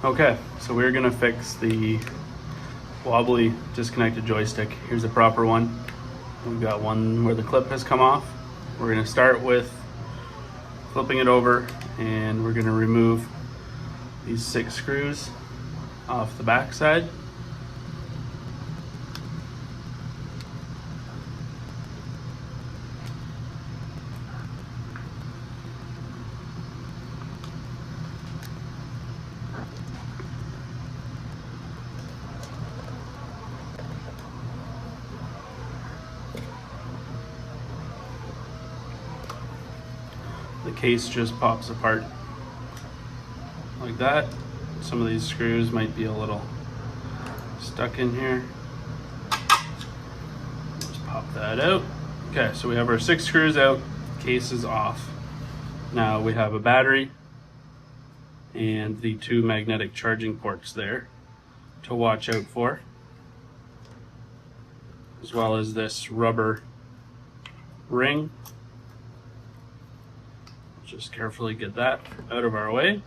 Okay, so we're gonna fix the wobbly disconnected joystick. Here's the proper one. We've got one where the clip has come off. We're gonna start with flipping it over, and we're gonna remove these 6 screws off the back side. The case just pops apart like that. Some of these screws might be a little stuck in here. Just pop that out. Okay, so we have our 6 screws out, case is off. Now we have a battery and the 2 magnetic charging ports there to watch out for, as well as this rubber ring. Just carefully get that out of our way.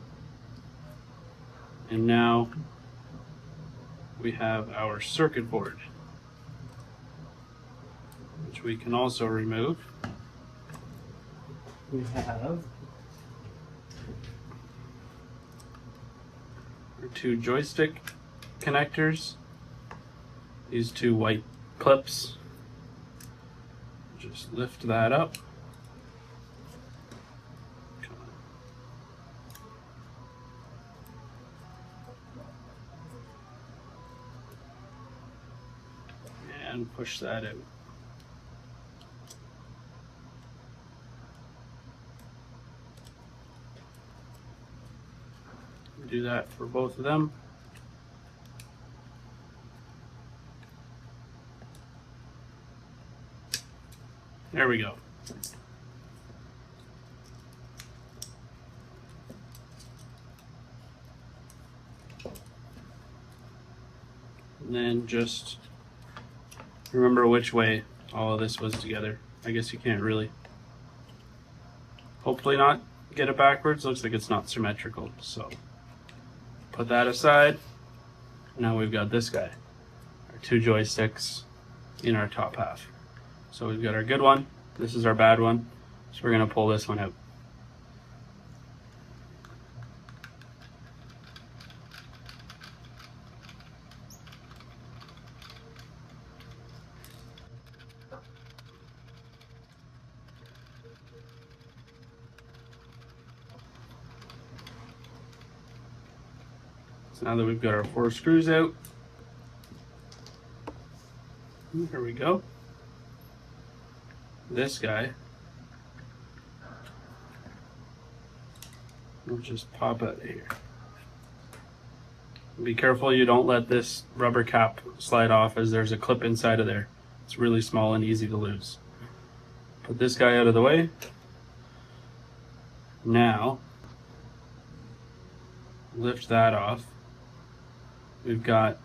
And now we have our circuit board, which we can also remove. We have our 2 joystick connectors, these 2 white clips. Just lift that up. And push that out. Do that for both of them. There we go. And then just remember which way all of this was together. I guess you can't really, hopefully not get it backwards. Looks like it's not symmetrical. So put that aside. Now we've got this guy, our 2 joysticks in our top half. So we've got our good one, this is our bad one. So we're gonna pull this one out. Now that we've got our 4 screws out, there we go. This guy, we'll just pop out of here. Be careful you don't let this rubber cap slide off, as there's a clip inside of there. It's really small and easy to lose. Put this guy out of the way. Now, lift that off. We've got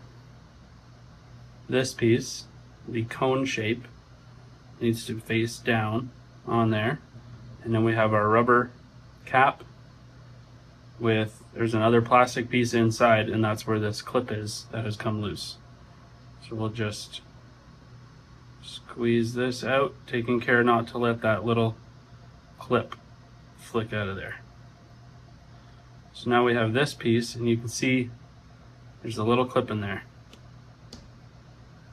this piece, the cone shape, needs to face down on there. And then we have our rubber cap with, there's another plastic piece inside, and that's where this clip is that has come loose. So we'll just squeeze this out, taking care not to let that little clip flick out of there. So now we have this piece, and you can see there's a little clip in there.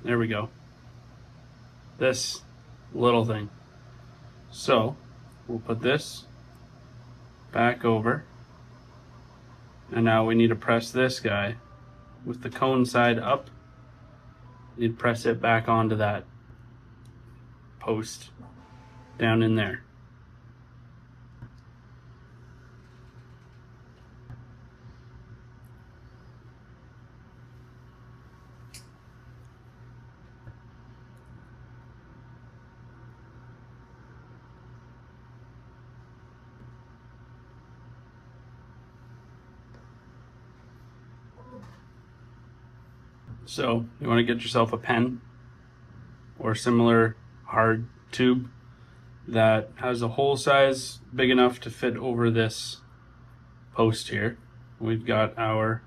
There we go. This little thing. So we'll put this back over, and now we need to press this guy with the cone side up. You need to press it back onto that post down in there. So you want to get yourself a pen or similar hard tube that has a hole size big enough to fit over this post here. We've got our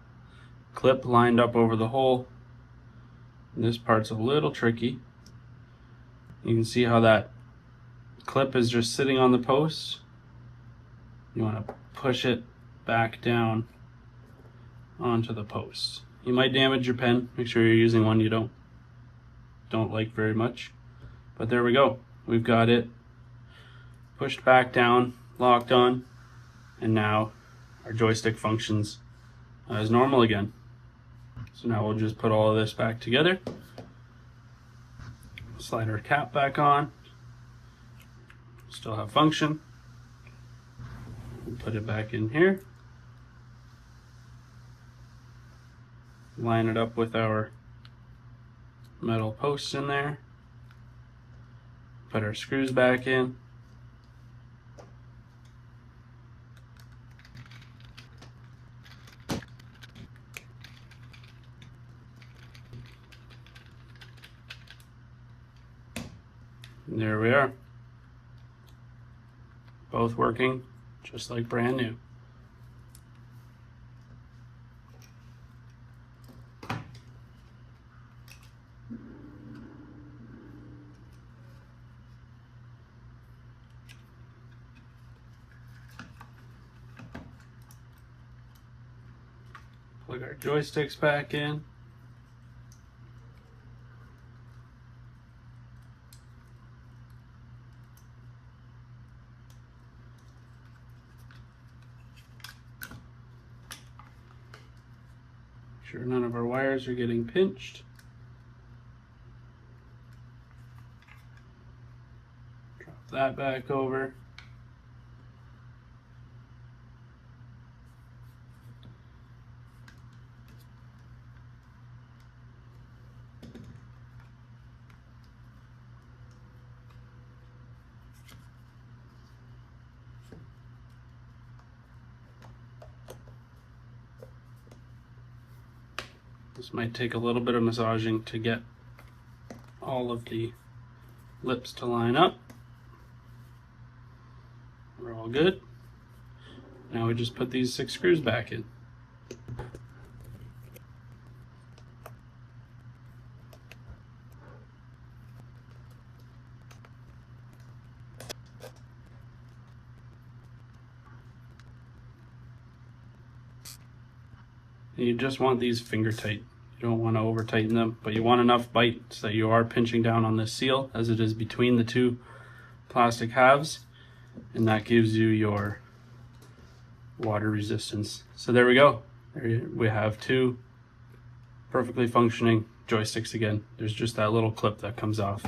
clip lined up over the hole. This part's a little tricky. You can see how that clip is just sitting on the post. You want to push it back down onto the post. You might damage your pen. Make sure you're using one you don't like very much. But there we go. We've got it pushed back down, locked on, and now our joystick functions as normal again. So now we'll just put all of this back together. Slide our cap back on. Still have function. We'll put it back in here. Line it up with our metal posts in there. Put our screws back in. And there we are. Both working just like brand new. Plug our joysticks back in. Make sure none of our wires are getting pinched. Drop that back over. This might take a little bit of massaging to get all of the lips to line up. We're all good. Now we just put these 6 screws back in. And you just want these finger tight. You don't want to over tighten them, but you want enough bite so that you are pinching down on this seal as it is between the 2 plastic halves, and that gives you your water resistance. So there we go. We have 2 perfectly functioning joysticks again. There's just that little clip that comes off.